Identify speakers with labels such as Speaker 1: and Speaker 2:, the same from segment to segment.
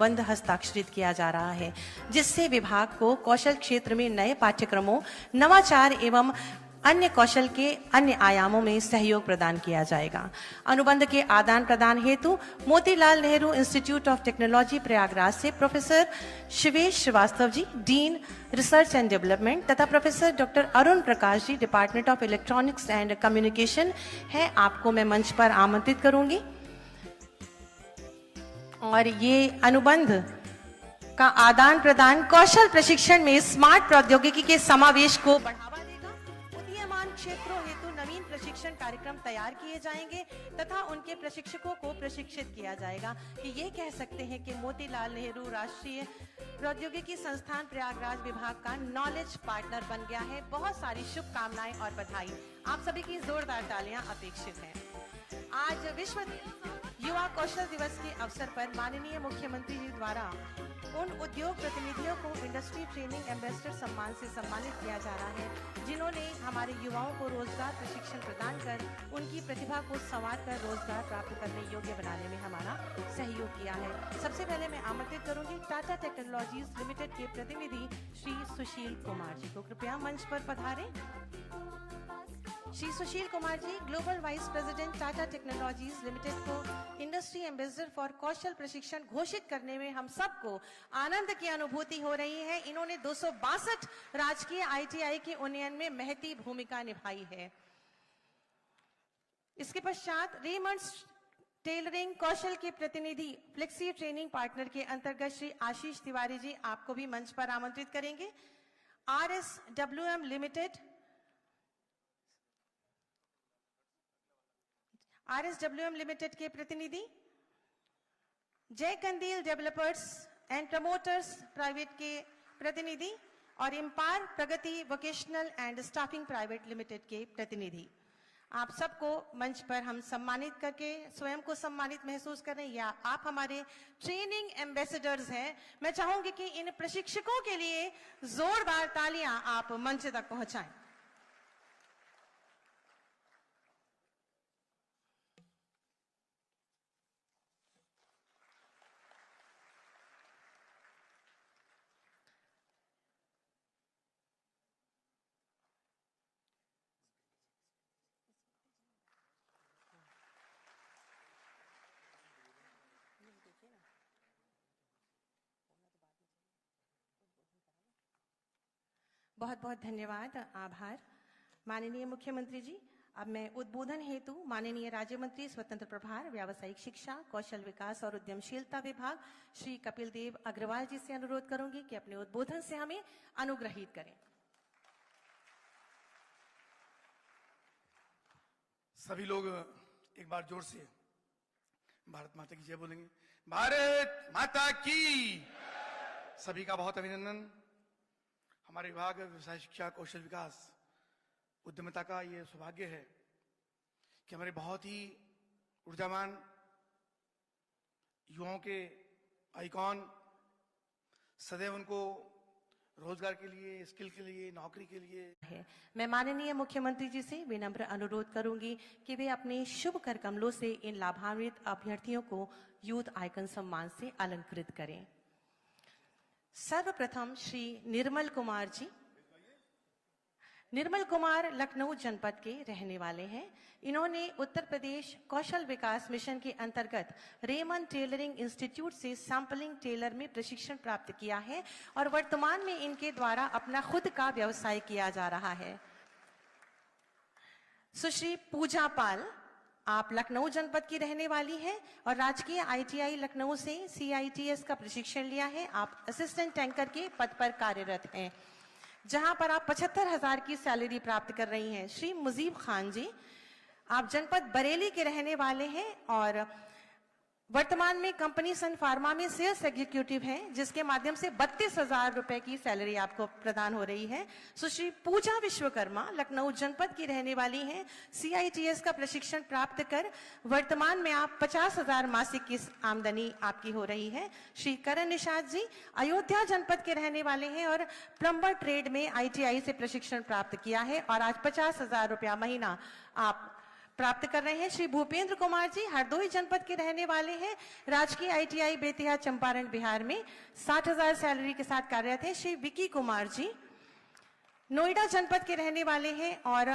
Speaker 1: अनुबंध हस्ताक्षरित किया जा रहा है, जिससे विभाग को कौशल क्षेत्र में नए पाठ्यक्रमों, नवाचार एवं अन्य कौशल के अन्य आयामों में सहयोग प्रदान किया जाएगा। अनुबंध के आदान प्रदान हेतु Motilal Nehru institute of technology Prayagraj से professor Shivesh Srivastava ji, dean research and development, तथा professor doctor Arun Prakash ji, department of electronics and communication है, आपको मैं मंच पर आमंत्रित करूंगी। और ये अनुबंध का आदान प्रदान कौशल प्रशिक्षण में स्मार्ट प्रौद्योगिकी के समावेश को बढ़ावा क्षेत्रों हेतु नवीन प्रशिक्षण कार्यक्रम तैयार किए जाएंगे तथा उनके प्रशिक्षकों को प्रशिक्षित किया जाएगा। कि ये कह सकते हैं कि मोतीलाल नेहरू राष्ट्रीय प्रौद्योगिकी संस्थान प्रयागराज विभाग का नॉलेज पार्टनर बन गया है। बहुत सारी शुभकामनाएं और बधाई, आप सभी की जोरदार तालियां अपेक्षित हैं। आज विश्व युवा कौशल दिवस के अवसर पर माननीय मुख्यमंत्री जी द्वारा उन उद्योग प्रतिनिधियों को इंडस्ट्री ट्रेनिंग एम्बेसडर सम्मान से सम्मानित किया जा रहा है, जिन्होंने हमारे युवाओं को रोजगार प्रशिक्षण प्रदान कर उनकी प्रतिभा को संवार कर रोजगार प्राप्त करने योग्य बनाने में हमारा सहयोग किया है। सबसे पहले मैं आमंत्रित करूंगी टाटा टेक्नोलॉजीज लिमिटेड के प्रतिनिधि श्री सुशील कुमार जी को, कृपया मंच पर पधारें। Shri Sushil Kumar ji global vice president Tata technologies limited को इंडस्ट्री एम्बेसडर फॉर कौशल प्रशिक्षण घोषित करने में हम सबको आनंद की अनुभूति हो रही है। इन्होंने 262 राजकीय आईटीआई के उन्नयन में महती भूमिका निभाई है। इसके पश्चात रेमंड्स टेलरिंग कौशल के प्रतिनिधि फ्लेक्सी ट्रेनिंग पार्टनर के अंतर्गत श्री आशीष तिवारी जी, आपको भी मंच पर आमंत्रित करेंगे। RSWM लिमिटेड के प्रतिनिधि जय कंदील डेवलपर्स एंड प्रमोटर्स प्राइवेट के प्रतिनिधि और empire Pragati vocational and staffing private limited के प्रतिनिधि, आप सबको मंच पर हम सम्मानित करके स्वयं को सम्मानित महसूस करें, या आप हमारे ट्रेनिंग एम्बेसडर्स हैं। मैं चाहूंगी कि इन प्रशिक्षकों के लिए जोरदार तालियां आप मंच तक पहुंचाएं। बहुत बहुत धन्यवाद, आभार माननीय मुख्यमंत्री जी। अब मैं उद्बोधन हेतु माननीय राज्य मंत्री स्वतंत्र प्रभार व्यावसायिक शिक्षा, कौशल विकास और उद्यमशीलता विभाग श्री कपिल देव अग्रवाल जी से अनुरोध करूंगी कि अपने उद्बोधन से हमें अनुग्रहित करें।
Speaker 2: सभी लोग एक बार जोर से भारत माता की जय बोलेंगे। भारत माता की। सभी का बहुत अभिनंदन। हमारे विभाग व्यवसाय शिक्षा, कौशल विकास, उद्यमिता का ये सौभाग्य है कि हमारे बहुत ही ऊर्जावान युवाओं के आइकॉन सदैव उनको रोजगार के लिए, स्किल के लिए, नौकरी के लिए
Speaker 1: है। मैं माननीय मुख्यमंत्री जी से विनम्र अनुरोध करूंगी कि वे अपने शुभ कर कमलों से इन लाभान्वित अभ्यर्थियों को यूथ आइकन सम्मान से अलंकृत करें। सर्वप्रथम श्री निर्मल कुमार जी। निर्मल कुमार लखनऊ जनपद के रहने वाले हैं। इन्होंने उत्तर प्रदेश कौशल विकास मिशन के अंतर्गत रेमंड टेलरिंग इंस्टीट्यूट से सैंपलिंग टेलर में प्रशिक्षण प्राप्त किया है और वर्तमान में इनके द्वारा अपना खुद का व्यवसाय किया जा रहा है। सुश्री पूजा पाल, आप लखनऊ जनपद की रहने वाली हैं और राजकीय आईटीआई लखनऊ से CITS का प्रशिक्षण लिया है। आप असिस्टेंट टैंकर के पद पर कार्यरत हैं, जहां पर आप 75,000 की सैलरी प्राप्त कर रही हैं। श्री मुजीब खान जी, आप जनपद बरेली के रहने वाले हैं और वर्तमान में कंपनी सन फार्मा में सेल्स एग्जीक्यूटिव हैं, जिसके माध्यम से 32,000 रुपए की सैलरी आपको प्रदान हो रही है। सुश्री पूजा विश्वकर्मा लखनऊ जनपद की रहने वाली हैं। CITS का प्रशिक्षण प्राप्त कर वर्तमान में आप 50,000 मासिक की आमदनी आपकी हो रही है। श्री करण निषाद जी अयोध्या जनपद के रहने वाले हैं और प्लम्बर ट्रेड में ITI से प्रशिक्षण प्राप्त किया है और आज 50,000 रुपया महीना आप प्राप्त कर रहे हैं। श्री भूपेंद्र कुमार जी हरदोई जनपद के रहने वाले हैं, राजकीय ITI बेतिया चंपारण बिहार में 60,000 सैलरी के साथ कार्यरत हैं। श्री विकी कुमार जी नोएडा जनपद के रहने वाले हैं और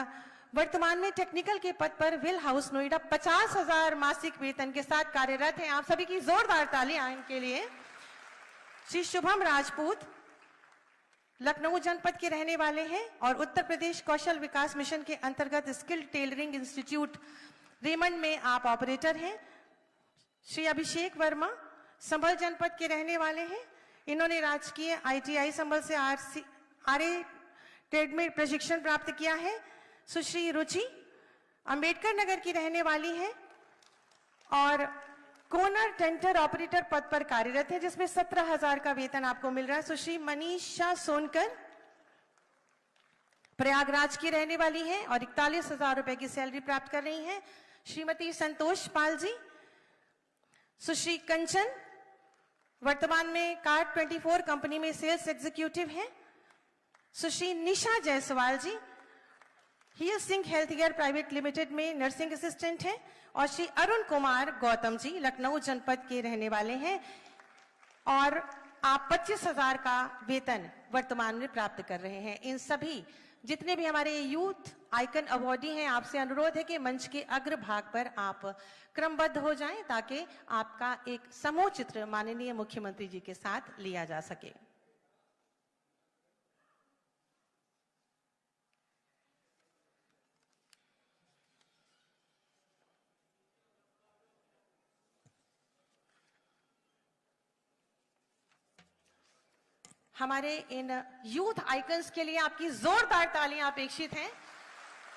Speaker 1: वर्तमान में टेक्निकल के पद पर विल हाउस नोएडा 50,000 मासिक वेतन के साथ कार्यरत हैं। आप सभी की जोरदार तालियां इनके लिए। श्री शुभम राजपूत लखनऊ जनपद के रहने वाले हैं और उत्तर प्रदेश कौशल विकास मिशन के अंतर्गत स्किल्ड टेलरिंग इंस्टीट्यूट रेमंड में आप ऑपरेटर हैं। श्री अभिषेक वर्मा संभल जनपद के रहने वाले हैं। इन्होंने राजकीय ITI संभल से RA ट्रेड में प्रशिक्षण प्राप्त किया है। सुश्री रुचि अंबेडकर नगर की रहने वाली है और कोनर टेंटर ऑपरेटर पद पर कार्यरत है, जिसमें 17,000 का वेतन आपको मिल रहा है। सुश्री मनीषा सोनकर प्रयागराज की रहने वाली हैं और 41,000 रुपए की सैलरी प्राप्त कर रही हैं। श्रीमती संतोष पाल जी, सुश्री कंचन वर्तमान में कार्ड 24 कंपनी में सेल्स एग्जीक्यूटिव हैं। Sushri Nisha Jaiswal ji heal Singh health care private limited में नर्सिंग असिस्टेंट हैं और श्री अरुण कुमार गौतम जी लखनऊ जनपद के रहने वाले हैं और आप 25,000 का वेतन वर्तमान में प्राप्त कर रहे हैं। इन सभी जितने भी हमारे यूथ आइकन अवार्डी हैं, आपसे अनुरोध है कि मंच के अग्र भाग पर आप क्रमबद्ध हो जाएं ताकि आपका एक समूह चित्र माननीय मुख्यमंत्री जी के साथ लिया जा सके। हमारे इन यूथ आइकन्स के लिए आपकी जोरदार तालियां अपेक्षित हैं।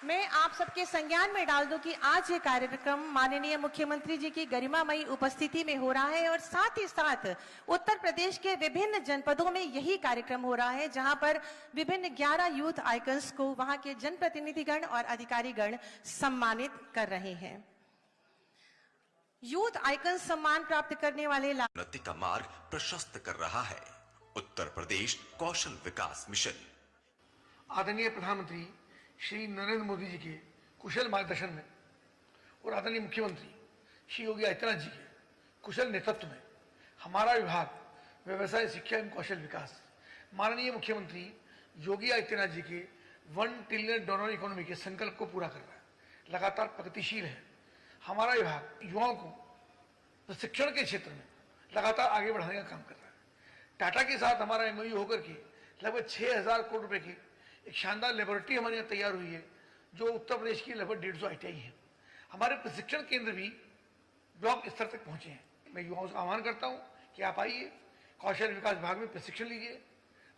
Speaker 1: मैं आप सबके संज्ञान में डाल दूं कि आज ये कार्यक्रम माननीय मुख्यमंत्री जी की गरिमामयी उपस्थिति में हो रहा है और साथ ही साथ उत्तर प्रदेश के विभिन्न जनपदों में यही कार्यक्रम हो रहा है, जहां पर विभिन्न 11 यूथ आइकन्स को वहां के जनप्रतिनिधिगण और अधिकारीगण सम्मानित कर रहे हैं। यूथ आइकन सम्मान प्राप्त करने वाले
Speaker 3: उन्नति का मार्ग प्रशस्त कर रहा है उत्तर प्रदेश कौशल विकास मिशन।
Speaker 2: आदरणीय प्रधानमंत्री श्री नरेंद्र मोदी जी के कुशल मार्गदर्शन में और आदरणीय मुख्यमंत्री श्री योगी आदित्यनाथ जी के कुशल नेतृत्व में हमारा विभाग व्यवसाय शिक्षा एवं कौशल विकास माननीय मुख्यमंत्री योगी आदित्यनाथ जी के $1 ट्रिलियन इकोनॉमी के संकल्प को पूरा कर रहा है, लगातार प्रगतिशील है। हमारा विभाग युवाओं को प्रशिक्षण के क्षेत्र में लगातार आगे बढ़ाने का काम कर रहा है। टाटा के साथ हमारा MOU होकर के लगभग 6,000 करोड़ रुपए की एक शानदार लेबोरेटरी हमारे यहाँ तैयार हुई है, जो उत्तर प्रदेश की लगभग 150 ITI है। हमारे प्रशिक्षण केंद्र भी ब्लॉक स्तर तक पहुंचे हैं। मैं युवाओं से आह्वान करता हूं कि आप आइए, कौशल विकास विभाग में प्रशिक्षण लीजिए,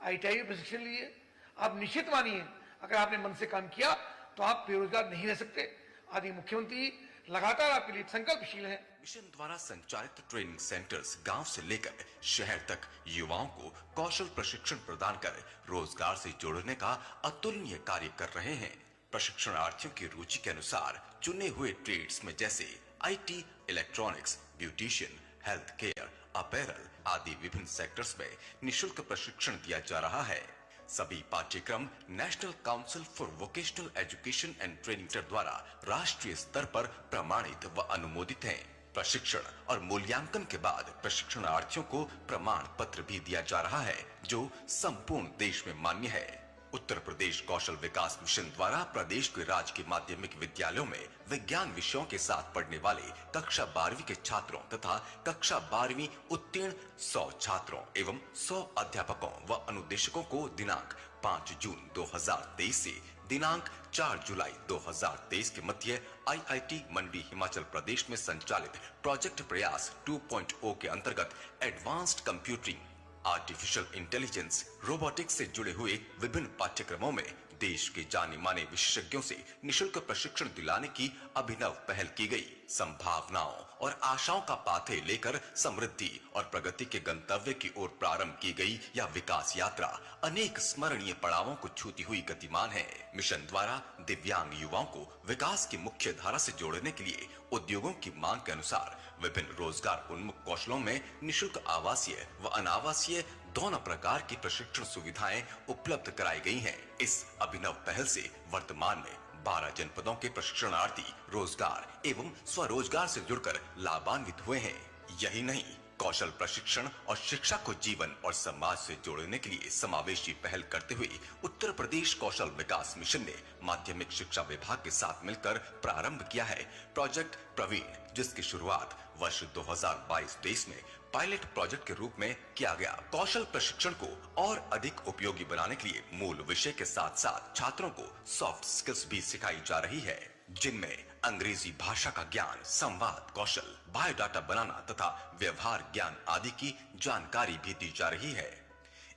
Speaker 2: ITI में प्रशिक्षण लीजिए। आप निश्चित मानिए, अगर आपने मन से काम किया तो आप बेरोजगार नहीं रह सकते। आदि मुख्यमंत्री लगातार आपके लिए संकल्पशील है।
Speaker 3: मिशन द्वारा संचालित ट्रेनिंग सेंटर्स गांव से लेकर शहर तक युवाओं को कौशल प्रशिक्षण प्रदान कर रोजगार से जोड़ने का अतुलनीय कार्य कर रहे हैं। प्रशिक्षणार्थियों की रुचि के अनुसार चुने हुए ट्रेड्स में जैसे IT, electronics, beautician, health care, apparel आदि विभिन्न सेक्टर्स में निःशुल्क प्रशिक्षण दिया जा रहा है। सभी पाठ्यक्रम national council for vocational education and training द्वारा राष्ट्रीय स्तर पर प्रमाणित व अनुमोदित हैं। प्रशिक्षण और मूल्यांकन के बाद प्रशिक्षणार्थियों को प्रमाण पत्र भी दिया जा रहा है, जो संपूर्ण देश में मान्य है। उत्तर प्रदेश कौशल विकास मिशन द्वारा प्रदेश के राजकीय माध्यमिक विद्यालयों में विज्ञान विषयों के साथ पढ़ने वाले कक्षा 12वीं के छात्रों तथा कक्षा 12वीं उत्तीर्ण 100 छात्रों एवं 100 अध्यापकों व अनुदेशकों को दिनांक 5 जून 2023 से दिनांक 4 जुलाई 2023 के मध्य IIT मंडी हिमाचल प्रदेश में संचालित प्रोजेक्ट प्रयास 2.0 के अंतर्गत advanced computing, artificial intelligence, robotics से जुड़े हुए विभिन्न पाठ्यक्रमों में देश के जाने माने विशेषज्ञों से निशुल्क प्रशिक्षण दिलाने की अभिनव पहल की गई। संभावनाओं और आशाओं का पाथे लेकर समृद्धि और प्रगति के गंतव्य की ओर प्रारंभ की गई यह विकास यात्रा अनेक स्मरणीय पड़ावों को छूती हुई गतिमान है। मिशन द्वारा दिव्यांग युवाओं को विकास की मुख्य धारा से जोड़ने के लिए उद्योगों की मांग के अनुसार विभिन्न रोजगार उन्मुख कौशलों में निशुल्क आवासीय व अनावासीय दोनों प्रकार की प्रशिक्षण सुविधाएं उपलब्ध कराई गई हैं। इस अभिनव पहल से वर्तमान में 12 जनपदों के प्रशिक्षणार्थी रोजगार एवं स्वरोजगार से जुड़कर लाभान्वित हुए हैं। यही नहीं, कौशल प्रशिक्षण और शिक्षा को जीवन और समाज से जोड़ने के लिए समावेशी पहल करते हुए उत्तर प्रदेश कौशल विकास मिशन ने माध्यमिक शिक्षा विभाग के साथ मिलकर प्रारंभ किया है प्रोजेक्ट प्रवीण, जिसकी शुरुआत वर्ष 2022-23 में पायलट प्रोजेक्ट के रूप में किया गया। कौशल प्रशिक्षण को और अधिक उपयोगी बनाने के लिए मूल विषय के साथ साथ छात्रों को सॉफ्ट स्किल्स भी सिखाई जा रही है, जिनमें अंग्रेजी भाषा का ज्ञान, संवाद कौशल, बायोडाटा बनाना तथा व्यवहार ज्ञान आदि की जानकारी भी दी जा रही है।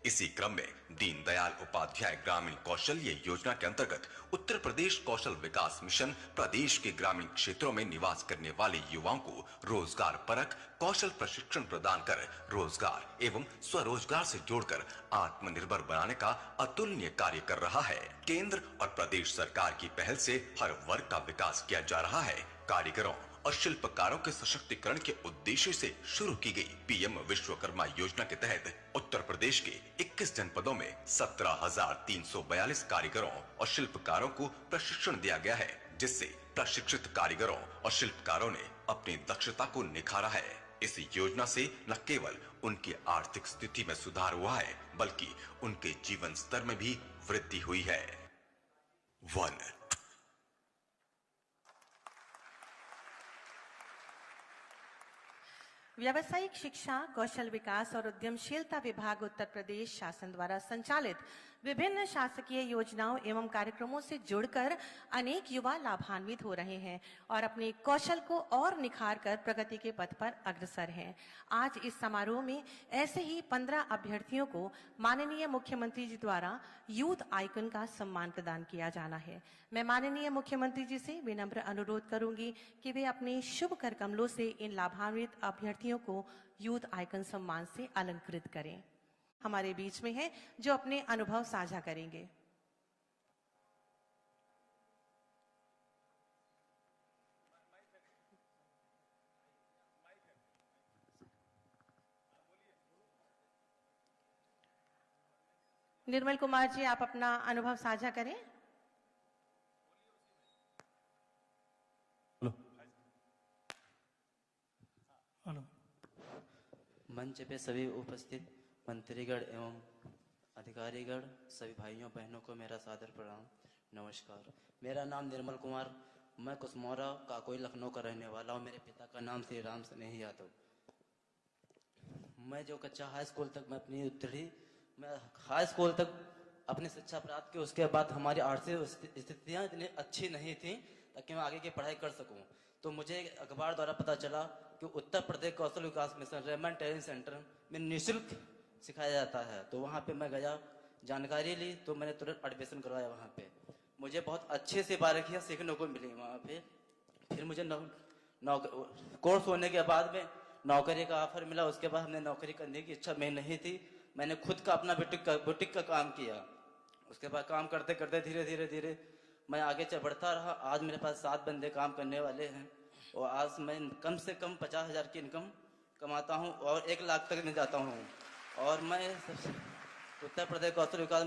Speaker 3: इसी क्रम में दीनदयाल उपाध्याय ग्रामीण कौशल्य योजना के अंतर्गत उत्तर प्रदेश कौशल विकास मिशन प्रदेश के ग्रामीण क्षेत्रों में निवास करने वाले युवाओं को रोजगार परक कौशल प्रशिक्षण प्रदान कर रोजगार एवं स्वरोजगार से जोड़कर आत्मनिर्भर बनाने का अतुलनीय कार्य कर रहा है। केंद्र और प्रदेश सरकार की पहल से हर वर्ग का विकास किया जा रहा है। कारीगरों और शिल्पकारों के सशक्तिकरण के उद्देश्य से शुरू की गई पीएम विश्वकर्मा योजना के तहत उत्तर प्रदेश के 21 जनपदों में 17,342 कारीगरों और शिल्पकारों को प्रशिक्षण दिया गया है, जिससे प्रशिक्षित कारीगरों और शिल्पकारों ने अपनी दक्षता को निखारा है। इस योजना से न केवल उनकी आर्थिक स्थिति में सुधार हुआ है, बल्कि उनके जीवन स्तर में भी वृद्धि हुई है।
Speaker 1: व्यावसायिक शिक्षा, कौशल विकास और उद्यमशीलता विभाग उत्तर प्रदेश शासन द्वारा संचालित विभिन्न शासकीय योजनाओं एवं कार्यक्रमों से जुड़कर अनेक युवा लाभान्वित हो रहे हैं और अपने कौशल को और निखार कर प्रगति के पथ पर अग्रसर हैं। आज इस समारोह में ऐसे ही 15 अभ्यर्थियों को माननीय मुख्यमंत्री जी द्वारा यूथ आइकन का सम्मान प्रदान किया जाना है। मैं माननीय मुख्यमंत्री जी से विनम्र अनुरोध करूंगी कि वे अपने शुभ कर कमलों से इन लाभान्वित अभ्यर्थियों को यूथ आइकन सम्मान से अलंकृत करें। हमारे बीच में है जो अपने अनुभव साझा करेंगे। निर्मल कुमार जी, आप अपना अनुभव साझा करें।
Speaker 4: मंच पे सभी उपस्थित मंत्रीगण एवं अधिकारीगण, सभी भाइयों बहनों को मेरा सादर प्रणाम, नमस्कार। मेरा नाम निर्मल कुमार, मैं कुसमौरा काकोई लखनऊ का रहने वाला हूँ। मेरे पिता का नाम श्री राम स्नेही यादव। मैं जो कच्चा हाई स्कूल तक मैं अपनी उत्तरी, मैं हाई स्कूल तक अपनी शिक्षा प्राप्त की। उसके बाद हमारी आर्थिक स्थितियाँ इतनी अच्छी नहीं थी ताकि मैं आगे की पढ़ाई कर सकूँ। तो मुझे अखबार द्वारा पता चला कि उत्तर प्रदेश कौशल विकास मिशन रेमंड ट्रेनिंग सेंटर में निःशुल्क सिखाया जाता है। तो वहाँ पे मैं गया, जानकारी ली, तो मैंने तुरंत एडमिशन करवाया वहाँ पे। मुझे बहुत अच्छे से बारीकियाँ सीखने को मिली वहाँ पे। फिर मुझे कोर्स होने के बाद में नौकरी का ऑफर मिला। उसके बाद हमने नौकरी करने की इच्छा में नहीं थी। मैंने खुद का अपना बुटीक का काम किया। उसके बाद काम करते करते धीरे धीरे मैं आगे बढ़ता रहा। आज मेरे पास 7 बंदे काम करने वाले हैं और आज मैं कम से कम 50,000 की इनकम कमाता हूं और 1 लाख तक नहीं जाता हूं। और मैं उत्तर प्रदेश कौशल विकास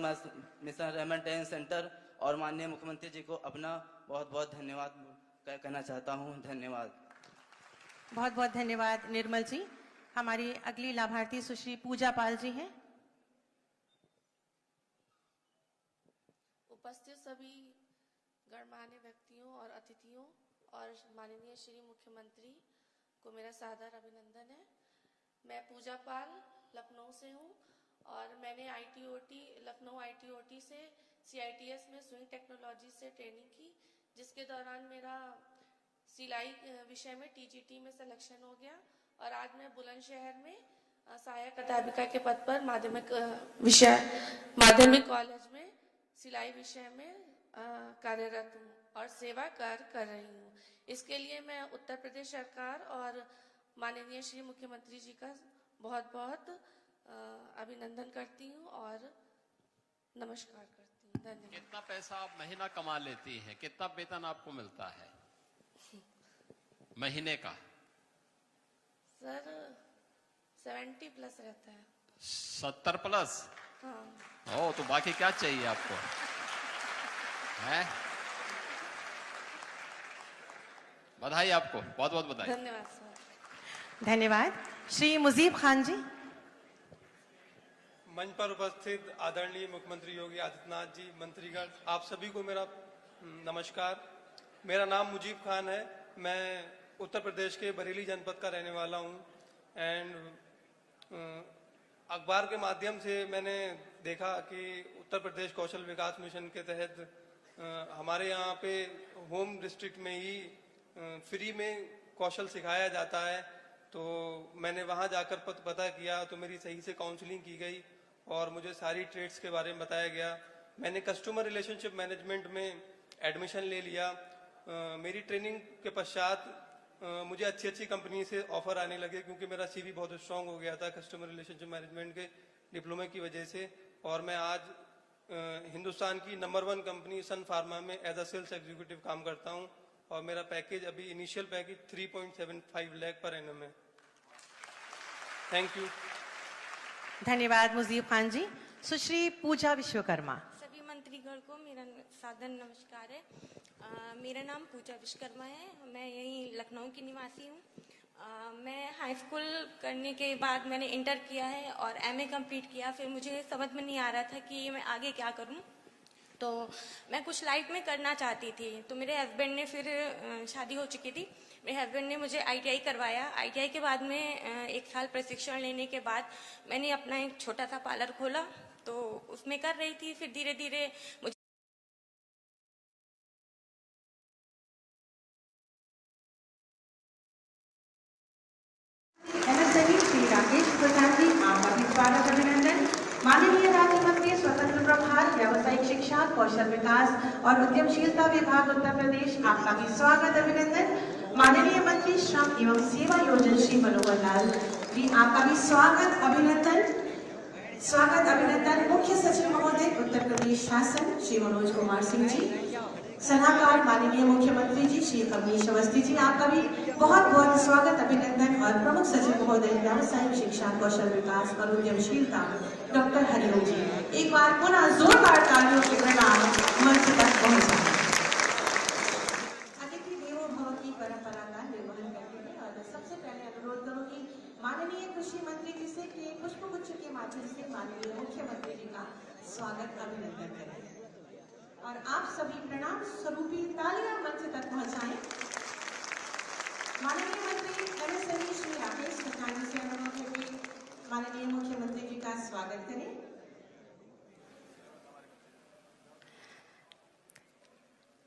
Speaker 4: मिशन रेमंड ट्रेनिंग सेंटर और माननीय मुख्यमंत्री जी को अपना बहुत बहुत धन्यवाद कहना चाहता हूं। धन्यवाद।
Speaker 1: बहुत बहुत धन्यवाद निर्मल जी। हमारी अगली लाभार्थी सुश्री पूजा पाल जी हैं।
Speaker 5: उपस्थित सभी गणमान्य व्यक्तियों और अतिथियों और माननीय श्री मुख्यमंत्री को मेरा सादर अभिनंदन है। मैं पूजा पाल लखनऊ से हूँ और मैंने लखनऊ ITOT से CITS में स्विंग टेक्नोलॉजी से ट्रेनिंग की, जिसके दौरान मेरा सिलाई विषय में TGT में सिलेक्शन हो गया और आज मैं बुलंदशहर में सहायक अध्यापिका के पद पर माध्यमिक कॉलेज में सिलाई विषय में कार्यरत हूँ और सेवा कार्य कर रही हूँ। इसके लिए मैं उत्तर प्रदेश सरकार और माननीय श्री मुख्यमंत्री जी का बहुत बहुत अभिनंदन करती हूँ और नमस्कार करती हूँ। धन्यवाद।
Speaker 6: कितना पैसा आप महीना कमा लेती हैं? कितना वेतन आपको मिलता है महीने का?
Speaker 5: सर 70 प्लस रहता है।
Speaker 6: 70 प्लस?
Speaker 5: हाँ।
Speaker 6: ओ, तो बाकी क्या चाहिए आपको? है बधाई आपको, बहुत बहुत बधाई।
Speaker 5: धन्यवाद सर।
Speaker 1: धन्यवाद। श्री मुजीब खान जी।
Speaker 7: मंच पर उपस्थित आदरणीय मुख्यमंत्री योगी आदित्यनाथ जी, मंत्रीगण, आप सभी को मेरा नमस्कार। मेरा नाम मुजीब खान है। मैं उत्तर प्रदेश के बरेली जनपद का रहने वाला हूं। एंड अखबार के माध्यम से मैंने देखा कि उत्तर प्रदेश कौशल विकास मिशन के तहत हमारे यहाँ पे होम डिस्ट्रिक्ट में ही फ्री में कौशल सिखाया जाता है। तो मैंने वहाँ जाकर पता किया तो मेरी सही से काउंसलिंग की गई और मुझे सारी ट्रेड्स के बारे में बताया गया। मैंने कस्टमर रिलेशनशिप मैनेजमेंट में एडमिशन ले लिया। मेरी ट्रेनिंग के पश्चात मुझे अच्छी अच्छी कंपनी से ऑफर आने लगे क्योंकि मेरा सीवी बहुत स्ट्रांग हो गया था कस्टमर रिलेशनशिप मैनेजमेंट के डिप्लोमे की वजह से। और मैं आज हिंदुस्तान की नंबर 1 कंपनी सन फार्मा में एज अ सेल्स एग्जीक्यूटिव काम करता हूं और मेरा पैकेज अभी initial package 3.75 lakh per annum है। Thank you.
Speaker 1: धन्यवाद मुजीब खान जी। सुश्री पूजा विश्वकर्मा।
Speaker 8: सभी मंत्रीगण को मेरा सादर नमस्कार है। मेरा नाम पूजा विश्वकर्मा है। मैं यहीं लखनऊ की निवासी हूँ। मैं हाई स्कूल करने के बाद मैंने इंटर किया है और एमए कंप्लीट किया। फिर मुझे समझ में नहीं आ रहा था कि मैं आगे क्या करूँ, तो मैं कुछ लाइफ में करना चाहती थी। तो मेरे हस्बैंड ने, फिर शादी हो चुकी थी, मेरे हस्बैंड ने मुझे आईटीआई करवाया। आईटीआई के बाद में 1 साल प्रशिक्षण लेने के बाद मैंने अपना एक छोटा सा पार्लर खोला। तो उसमें कर रही थी। फिर धीरे धीरे मुझे
Speaker 1: श्री राकेश प्रसाद जी, आपका भी स्वागत अभिनंदन। माननीय राज्य मंत्री स्वतंत्र प्रभार व्यावसायिक शिक्षा, कौशल विकास और उद्यमशीलता विभाग उत्तर प्रदेश, आपका भी स्वागत अभिनंदन। माननीय मंत्री श्रम एवं सेवा योजना श्री मनोहर लाल जी, आपका भी स्वागत अभिनंदन। स्वागत अभिनंदन। मुख्य सचिव महोदय उत्तर प्रदेश शासन श्री मनोज कुमार सिंह जी, सलाहकार माननीय मुख्यमंत्री जी श्री अवनीश अवस्थी जी, आपका भी बहुत बहुत स्वागत अभिनंदन। और प्रमुख सचिव महोदय व्यावसायिक शिक्षा, कौशल विकास और उद्यमशीलता डॉक्टर हरिओम जी, एक बार पुनः जोरदार तालियों के प्रणाम मंच तक पहुंचा। अतिथि देवो भव की परंपरा का निर्वहन करते हैं और सबसे पहले अनुरोध करूंगी माननीय कृषि मंत्री जी से कि पुष्पगुच्छ के माध्यम से माननीय मुख्यमंत्री जी का स्वागत अभिनंदन करें और आप सभी प्रणाम स्वरूपी तालियां मंच तक पहुंचाएं। माननीय मंत्री एमएसएमई श्री राकेश प्रसाद जी से अनुरोध है कि माननीय मुख्यमंत्री जी का स्वागत करें।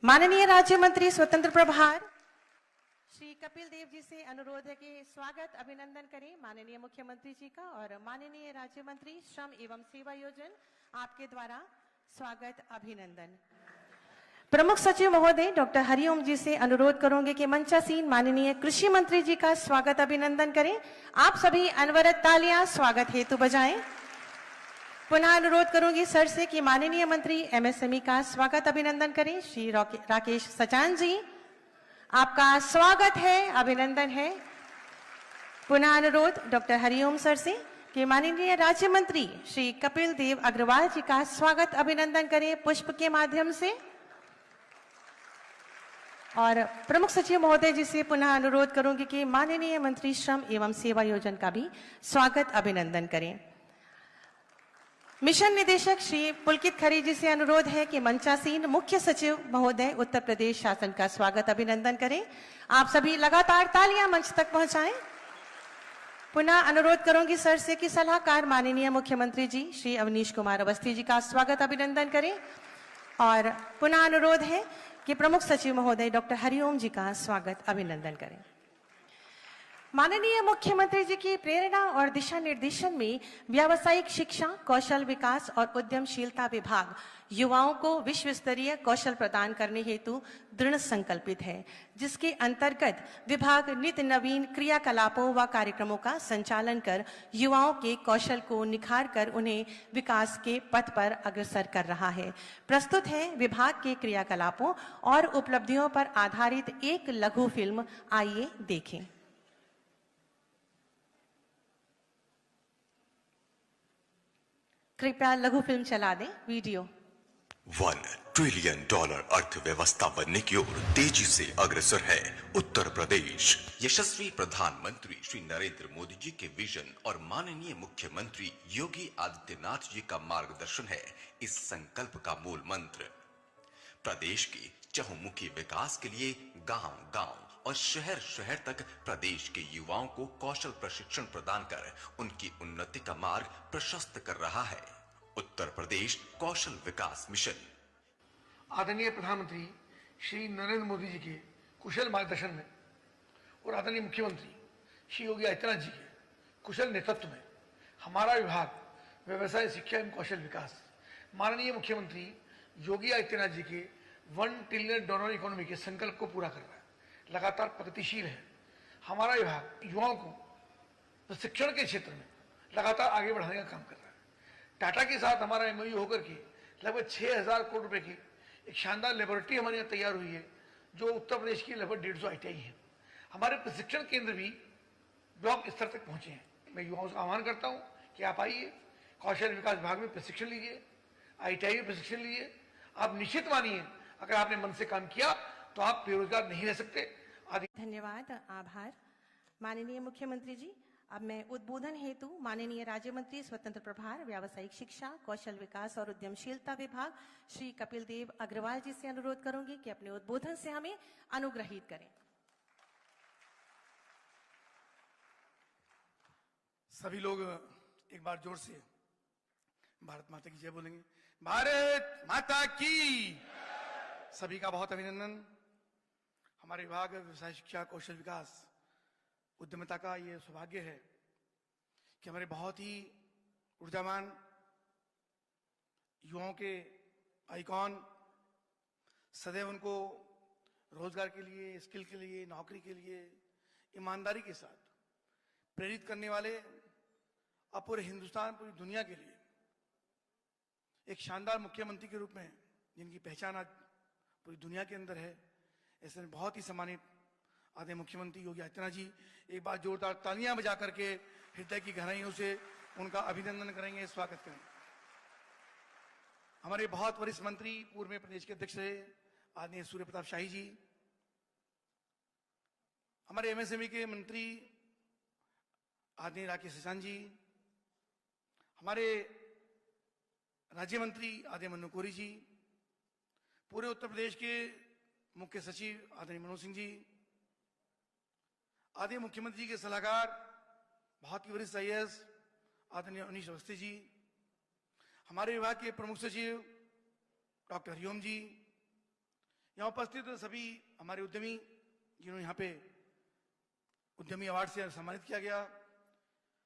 Speaker 1: माननीय राज्य मंत्री स्वतंत्र प्रभार श्री कपिल देव जी से अनुरोध है कि स्वागत अभिनंदन करें माननीय मुख्यमंत्री जी का। और माननीय राज्य मंत्री श्रम एवं सेवा योजना, आपके द्वारा स्वागत अभिनंदन। प्रमुख सचिव महोदय डॉक्टर हरिओम जी से अनुरोध करूंगी कि मंचासीन माननीय कृषि मंत्री जी का स्वागत अभिनंदन करें। आप सभी अनवरत तालियां स्वागत हेतु बजाएं। पुनः अनुरोध करूंगी सर से कि माननीय मंत्री एमएसएमई का स्वागत अभिनंदन करें। श्री राकेश सचान जी, आपका स्वागत है, अभिनंदन है। पुनः अनुरोध डॉक्टर हरिओम सर से कि माननीय राज्य मंत्री श्री कपिल देव अग्रवाल जी का स्वागत अभिनंदन करें पुष्प के माध्यम से। और प्रमुख सचिव महोदय जी से पुनः अनुरोध करूंगी कि माननीय मंत्री श्रम एवं सेवा योजना का भी स्वागत अभिनंदन करें। मिशन निदेशक श्री पुलकित खरे जी से अनुरोध है कि मंचासीन मुख्य सचिव महोदय उत्तर प्रदेश शासन का स्वागत अभिनंदन करें। आप सभी लगातार तालियां मंच तक पहुंचाएं। पुनः अनुरोध करूंगी सर से कि सलाहकार माननीय मुख्यमंत्री जी श्री अवनीश कुमार अवस्थी जी का स्वागत अभिनंदन करें। और पुनः अनुरोध है कि प्रमुख सचिव महोदय डॉक्टर हरिओम जी का स्वागत अभिनंदन करें। माननीय मुख्यमंत्री जी की प्रेरणा और दिशा निर्देशन में व्यावसायिक शिक्षा, कौशल विकास और उद्यमशीलता विभाग युवाओं को विश्व स्तरीय कौशल प्रदान करने हेतु दृढ़ संकल्पित है, जिसके अंतर्गत विभाग नित्य नवीन क्रियाकलापों व कार्यक्रमों का संचालन कर युवाओं के कौशल को निखार कर उन्हें विकास के पथ पर अग्रसर कर रहा है। प्रस्तुत है विभाग के क्रियाकलापों और उपलब्धियों पर आधारित एक लघु फिल्म, आइए देखें। कृपया लघु फिल्म चला दें, वीडियो।
Speaker 3: 1, ट्रिलियन डॉलर अर्थव्यवस्था बनने की ओर तेजी से अग्रसर है उत्तर प्रदेश। यशस्वी प्रधानमंत्री श्री नरेंद्र मोदी जी के विजन और माननीय मुख्यमंत्री योगी आदित्यनाथ जी का मार्गदर्शन है इस संकल्प का मूल मंत्र। प्रदेश के चहुमुखी विकास के लिए गांव-गांव और शहर-शहर तक प्रदेश के युवाओं को कौशल प्रशिक्षण प्रदान कर उनकी उन्नति का मार्ग प्रशस्त कर रहा है उत्तर प्रदेश कौशल विकास मिशन।
Speaker 2: आदरणीय प्रधानमंत्री श्री नरेंद्र मोदी जी के कुशल मार्गदर्शन में और आदरणीय मुख्यमंत्री श्री योगी आदित्यनाथ जी के कुशल नेतृत्व में हमारा विभाग व्यवसाय शिक्षा एवं कौशल विकास माननीय मुख्यमंत्री योगी आदित्यनाथ जी के $1 ट्रिलियन इकोनॉमी के संकल्प को पूरा कर रहा है, लगातार प्रगतिशील है। हमारा विभाग युवाओं को प्रशिक्षण के क्षेत्र में लगातार आगे बढ़ाने का काम कर रहा है। टाटा के साथ हमारा एमओयू होकर के लगभग 6,000 करोड़ रुपए की एक शानदार लेबोरेटरी हमारे यहाँ तैयार हुई है, जो उत्तर प्रदेश की लगभग 150 ITI है। हमारे प्रशिक्षण केंद्र भी ब्लॉक स्तर तक पहुंचे हैं। मैं युवाओं से आह्वान करता हूं कि आप आइए, कौशल विकास विभाग में प्रशिक्षण लीजिए, ITI में प्रशिक्षण लीजिए। आप निश्चित मानिए, अगर आपने मन से काम किया तो आप बेरोजगार नहीं रह सकते।
Speaker 1: धन्यवाद, आभार माननीय मुख्यमंत्री जी। अब मैं उद्बोधन हेतु माननीय राज्य मंत्री स्वतंत्र प्रभार व्यावसायिक शिक्षा कौशल विकास और उद्यमशीलता विभाग श्री कपिल देव अग्रवाल जी से अनुरोध करूंगी कि अपने उद्बोधन से हमें अनुग्रहित करें।
Speaker 2: सभी लोग एक बार जोर से भारत माता की जय बोलेंगे। भारत माता की। सभी का बहुत अभिनंदन। हमारे विभाग व्यवसाय शिक्षा कौशल विकास उद्यमिता का ये सौभाग्य है कि हमारे बहुत ही ऊर्जावान युवाओं के आइकॉन सदैव उनको रोजगार के लिए, स्किल के लिए, नौकरी के लिए ईमानदारी के साथ प्रेरित करने वाले अब पूरे हिंदुस्तान, पूरी दुनिया के लिए एक शानदार मुख्यमंत्री के रूप में जिनकी पहचान आज पूरी दुनिया के अंदर है, ऐसे में बहुत ही सम्मानित आदरणीय मुख्यमंत्री योगी आदित्यनाथ जी एक बार जोरदार तालियां बजा करके हृदय की गहराइयों से उनका अभिनंदन करेंगे, स्वागत करेंगे। हमारे बहुत वरिष्ठ मंत्री, पूर्व में प्रदेश के अध्यक्ष रहे आदरणीय सूर्य प्रताप शाही जी, हमारे MSME के मंत्री आदरणीय राकेश सिंह जी, हमारे राज्य मंत्री आदरणीय मनु कोरी जी, पूरे उत्तर प्रदेश के मुख्य सचिव आदरणीय मनोज सिंह जी, आदरणीय मुख्यमंत्री के सलाहकार बहुत ही वरिष्ठ IAS आदरणीय अनीश अवस्थी जी, हमारे विभाग के प्रमुख सचिव डॉक्टर हरिओम जी, यहाँ उपस्थित सभी हमारे उद्यमी जिन्होंने यहाँ पे उद्यमी अवार्ड से सम्मानित किया गया,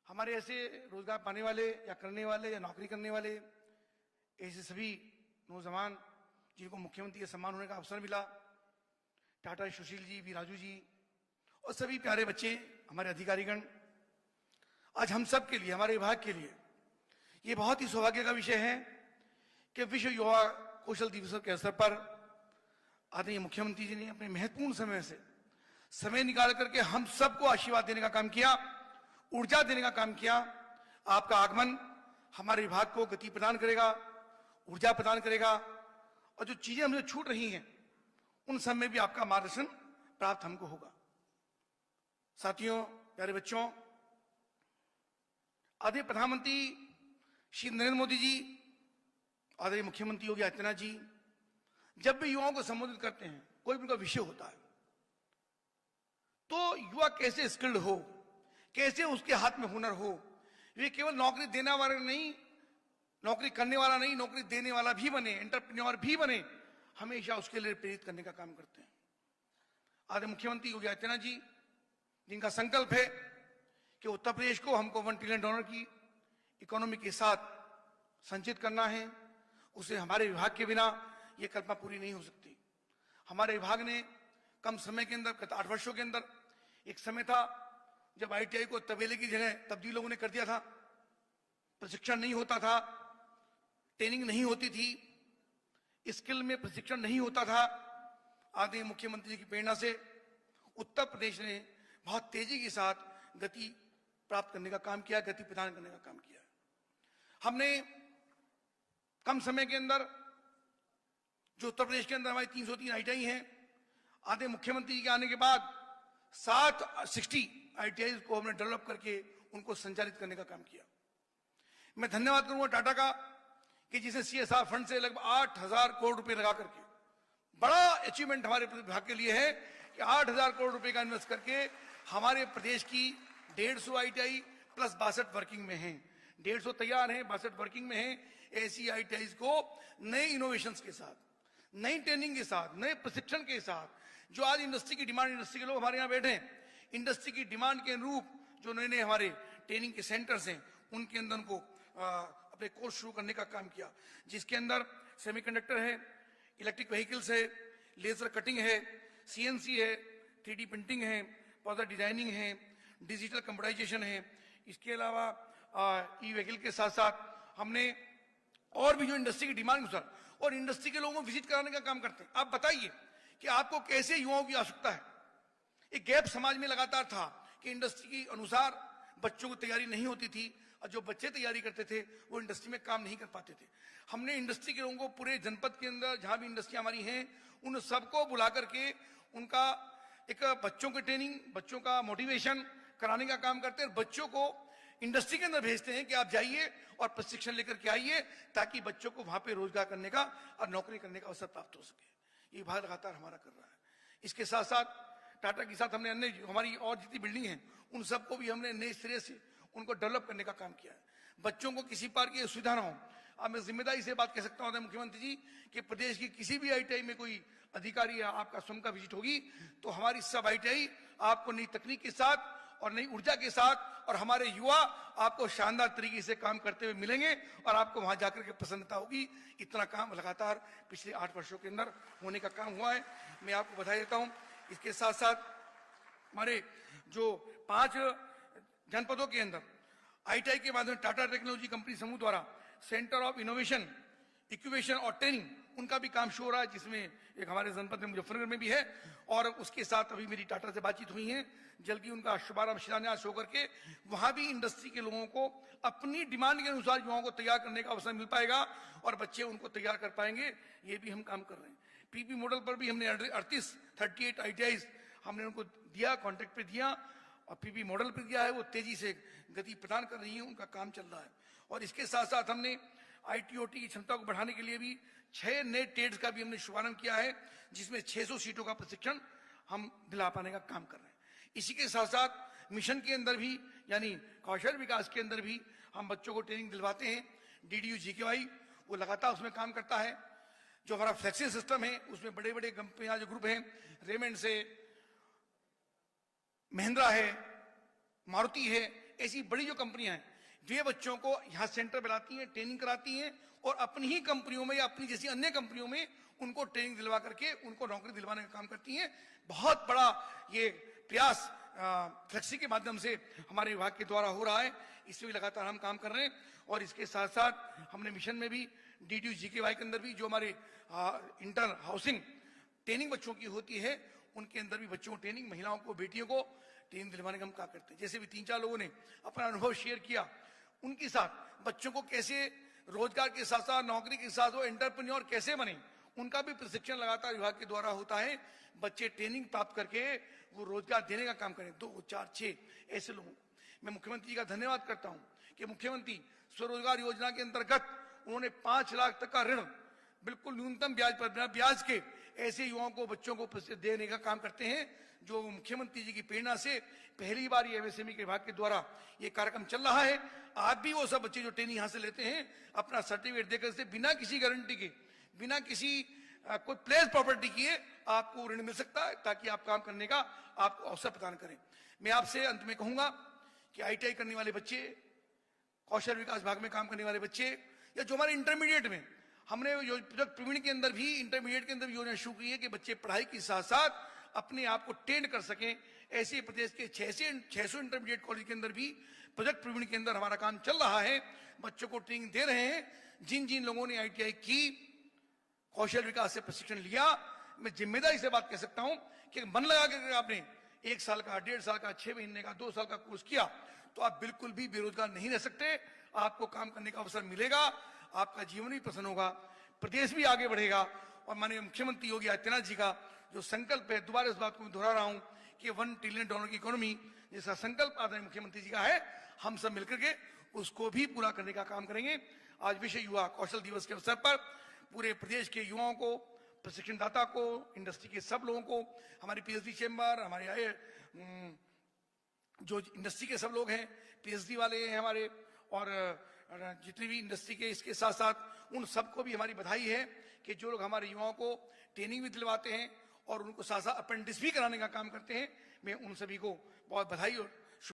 Speaker 2: हमारे ऐसे रोजगार पाने वाले या करने वाले या नौकरी करने वाले ऐसे सभी नौजवान जिनको मुख्यमंत्री के सम्मान होने का अवसर मिला, टाटा सुशील जी, वी राजू जी और सभी प्यारे बच्चे, हमारे अधिकारीगण, आज हम सब के लिए, हमारे विभाग के लिए ये बहुत ही सौभाग्य का विषय है कि विश्व युवा कौशल दिवस के अवसर पर आदरणीय मुख्यमंत्री जी ने अपने महत्वपूर्ण समय से समय निकाल करके हम सबको आशीर्वाद देने का काम किया, ऊर्जा देने का काम किया। आपका आगमन हमारे विभाग को गति प्रदान करेगा, ऊर्जा प्रदान करेगा और जो चीजें हमसे छूट रही हैं उन सब में भी आपका मार्गदर्शन प्राप्त हमको होगा। साथियों, प्यारे बच्चों, आदरणीय प्रधानमंत्री श्री नरेंद्र मोदी जी, आदरणीय मुख्यमंत्री योगी आदित्यनाथ जी जब भी युवाओं को संबोधित करते हैं, कोई भी उनका विषय होता है, तो युवा कैसे स्किल्ड हो, कैसे उसके हाथ में हुनर हो, ये केवल नौकरी देने वाला नहीं, नौकरी करने वाला नहीं, नौकरी देने वाला भी बने, एंटरप्रेन्योर भी बने, हमेशा उसके लिए प्रेरित करने का काम करते हैं। आदरणीय मुख्यमंत्री योगी आदित्यनाथ जी जिनका संकल्प है कि उत्तर प्रदेश को हमको $1 ट्रिलियन की इकोनॉमी के साथ संचित करना है, उसे हमारे विभाग के बिना यह कल्पना पूरी नहीं हो सकती। हमारे विभाग ने कम समय के अंदर, गत 8 वर्षों के अंदर, एक समय था जब ITI को तबेले की जगह तब्दील लोगों ने कर दिया था, प्रशिक्षण नहीं होता था, ट्रेनिंग नहीं होती थी, स्किल में प्रशिक्षण नहीं होता था। आदरणीय मुख्यमंत्री जी की प्रेरणा से उत्तर प्रदेश ने बहुत तेजी के साथ गति प्राप्त करने का काम किया, गति प्रदान करने का काम किया। हमने कम समय के अंदर जो उत्तर प्रदेश के अंदर हमारी 303 ITI हैं, आधे मुख्यमंत्री जी के आने के बाद 60 ITI को हमने डेवलप करके उनको संचालित करने का काम किया। मैं धन्यवाद करूंगा टाटा का कि जिसे CSR फंड से लगभग 8,000 करोड़ रुपए लगा करके, बड़ा अचीवमेंट हमारे विभाग के लिए है कि 8,000 करोड़ रुपए का इन्वेस्ट करके हमारे प्रदेश की 150 ITI प्लस 62 वर्किंग में हैं, 150 तैयार हैं, 62 वर्किंग में हैं। ऐसी ITI को नए इनोवेशंस के साथ, नई ट्रेनिंग के साथ, नए प्रशिक्षण के साथ, जो आज इंडस्ट्री की डिमांड, इंडस्ट्री के लोग हमारे यहाँ बैठे हैं, इंडस्ट्री की डिमांड के अनुरूप जो नए नए हमारे ट्रेनिंग के सेंटर्स हैं, उनके अंदर उनको अपने कोर्स शुरू करने का काम किया, जिसके अंदर सेमीकंडक्टर है, इलेक्ट्रिक व्हीकल्स है, लेजर कटिंग है, CNC है, 3D प्रिंटिंग है, पौधा डिजाइनिंग है, डिजिटल कंप्यूटराइजेशन है। इसके अलावा ई-व्हीकल के साथ साथ हमने और भी जो इंडस्ट्री की डिमांड के अनुसार और इंडस्ट्री के लोगों को विजिट कराने का काम करते हैं। आप बताइए कि आपको कैसे युवाओं की आवश्यकता है। एक गैप समाज में लगातार था कि इंडस्ट्री के अनुसार बच्चों को तैयारी नहीं होती थी और जो बच्चे तैयारी करते थे वो इंडस्ट्री में काम नहीं कर पाते थे। हमने इंडस्ट्री के लोगों को पूरे जनपद के अंदर जहां भी इंडस्ट्री हमारी हैं, उन सबको बुला करके उनका एक बच्चों की ट्रेनिंग, बच्चों का मोटिवेशन कराने का काम करते हैं। बच्चों को इंडस्ट्री के अंदर भेजते हैं कि आप जाइए और प्रशिक्षण लेकर के आइए, ताकि बच्चों को वहां पे रोजगार करने का और नौकरी करने का अवसर प्राप्त हो सके। ये विभाग लगातार हमारा कर रहा है। इसके साथ साथ टाटा के साथ हमने अन्य हमारी और जितनी बिल्डिंग है उन सबको भी हमने नए सिरे से उनको डेवलप करने का काम किया है। बच्चों को किसी प्रकार की असुविधा ना हो। अब मैं जिम्मेदारी से बात कह सकता हूं मुख्यमंत्री जी कि प्रदेश की किसी भी ITI में कोई अधिकारी या आपका स्वयं का विजिट होगी तो हमारी सब ITI आपको नई तकनीक के साथ और नई ऊर्जा के साथ और हमारे युवा आपको शानदार तरीके से काम करते हुए मिलेंगे और आपको वहां जाकर के प्रसन्नता होगी। इतना काम लगातार पिछले 8 वर्षों के अंदर होने का काम हुआ है, मैं आपको बधाई देता हूं। इसके साथ साथ हमारे जो 5 जनपदों के अंदर ITI के माध्यम से टाटा टेक्नोलॉजी कंपनी समूह द्वारा सेंटर ऑफ इनोवेशन, इंक्यूबेशन और ट्रेनिंग उनका भी काम शुरू हो रहा है, जिसमें एक हमारे जनपद में मुजफ्फरनगर में भी है। और उसके साथ अभी मेरी टाटा से बातचीत हुई है, जल्दी उनका शुभारंभ शिलान्यास होकर के वहां भी इंडस्ट्री के लोगों को अपनी डिमांड के अनुसार युवाओं को तैयार करने का अवसर मिल पाएगा और बच्चे उनको तैयार कर पाएंगे। ये भी हम काम कर रहे हैं। PP मॉडल पर भी हमने 38 ITIs हमने उनको दिया, कॉन्ट्रैक्ट पे दिया और PP मॉडल पे दिया है। वो तेजी से गति प्रदान कर रही है, उनका काम चल रहा है। और इसके साथ साथ हमने IT/OT की क्षमता को बढ़ाने के लिए भी 6 नए ट्रेड्स का भी हमने शुभारंभ किया है, जिसमें 600 सीटों का प्रशिक्षण हम दिला पाने का काम कर रहे हैं। इसी के साथ साथ मिशन के अंदर भी यानी कौशल विकास के अंदर भी हम बच्चों को ट्रेनिंग दिलवाते हैं। DDU GKY वो लगातार उसमें काम करता है। जो हमारा फ्लेक्सी सिस्टम है उसमें बड़े बड़े कंपनियां जो ग्रुप हैं, रेमंड से महिंद्रा है, मारुति है, ऐसी बड़ी जो कंपनियां हैं वे बच्चों को यहाँ सेंटर बुलाती हैं, ट्रेनिंग कराती हैं और अपनी ही कंपनियों में या अपनी जैसी अन्य कंपनियों में उनको ट्रेनिंग दिलवा करके उनको नौकरी दिलवाने का काम करती हैं। बहुत बड़ा ये प्रयास फ्लेक्सी के माध्यम से हमारे विभाग के द्वारा हो रहा है। इसमें भी लगातार हम काम कर रहे हैं। और इसके साथ साथ हमने मिशन में भी DDU GKY के अंदर भी जो हमारे इंटर हाउसिंग ट्रेनिंग बच्चों की होती है, उनके अंदर भी बच्चों को ट्रेनिंग, महिलाओं को, बेटियों को ट्रेनिंग दिलवाने का हम क्या करते हैं। जैसे भी 3-4 लोगों ने अपना अनुभव शेयर किया, उनके साथ बच्चों को कैसे रोजगार के साथ साथ नौकरी के साथ वो एंटरप्रेन्योर कैसे बने, उनका भी प्रशिक्षण लगातार विभाग के द्वारा होता है। बच्चे ट्रेनिंग प्राप्त करके वो रोजगार देने का काम करें। 2, 4, 6 ऐसे लोगों मैं मुख्यमंत्री जी का धन्यवाद करता हूं कि मुख्यमंत्री स्वरोजगार योजना के अंतर्गत उन्होंने 5 लाख तक का ऋण बिल्कुल न्यूनतम ब्याज पर, बिना ब्याज के ऐसे युवाओं को, बच्चों को देने का काम करते हैं। जो मुख्यमंत्री जी की प्रेरणा से पहली बार ये MSME के विभाग के द्वारा ये कार्यक्रम चल रहा है। आज भी वो सब बच्चे जो ट्रेनिंग यहाँ से लेते हैं अपना सर्टिफिकेट देकर से बिना किसी गारंटी के, बिना किसी कोई प्लेस प्रॉपर्टी किए आपको ऋण मिल सकता है, ताकि आप काम करने का आपको अवसर प्रदान करें। मैं आपसे अंत में कहूंगा कि ITI करने वाले बच्चे, कौशल विकास विभाग में काम करने वाले बच्चे, या जो हमारे इंटरमीडिएट में हमने प्रोजेक्ट प्रवीण के अंदर भी, इंटरमीडिएट के अंदर भी योजना शुरू की है कि बच्चे पढ़ाई के साथ साथ अपने आप को ट्रेन कर सकें। ऐसे प्रदेश के 600 इंटरमीडिएट कॉलेज के अंदर भी प्रोजेक्ट प्रवीण के अंदर हमारा काम चल रहा है। बच्चों को ट्रेनिंग दे रहे हैं। जिन जिन लोगों ने ITI की, कौशल विकास से प्रशिक्षण लिया, मैं जिम्मेदारी से बात कह सकता हूं कि मन लगा कर आपने 1 साल का, 1.5 साल का, 6 महीने का, 2 साल का कोर्स किया तो आप बिल्कुल भी बेरोजगार नहीं रह सकते। आपको काम करने का अवसर मिलेगा, आपका जीवन भी प्रसन्न होगा, प्रदेश भी आगे बढ़ेगा और माननीय मुख्यमंत्री योगी आदित्यनाथ जी का जो संकल्प है, दोबारा इस बात को मैं दोहरा रहा हूं कि $1 ट्रिलियन की इकोनॉमी जिसका संकल्प आदरणीय मुख्यमंत्री जी का है, हम सब मिलकर के उसको भी पूरा करने का काम करेंगे। आज विश्व युवा कौशल दिवस के अवसर पर पूरे प्रदेश के युवाओं को, प्रशिक्षणदाता को, इंडस्ट्री के सब लोगों को, हमारी पीएचडी चेंबर, हमारे जो इंडस्ट्री के सब लोग हैं, पीएचडी वाले हैं हमारे, और जितनी भी इंडस्ट्री के, इसके साथ साथ उन सबको भी हमारी बधाई है कि जो लोग हमारे युवाओं को ट्रेनिंग भी दिलवाते हैं और उनको साथ साथ अप्रेंटिस भी कराने का काम करते हैं। मैं उन सभी को बहुत बधाई और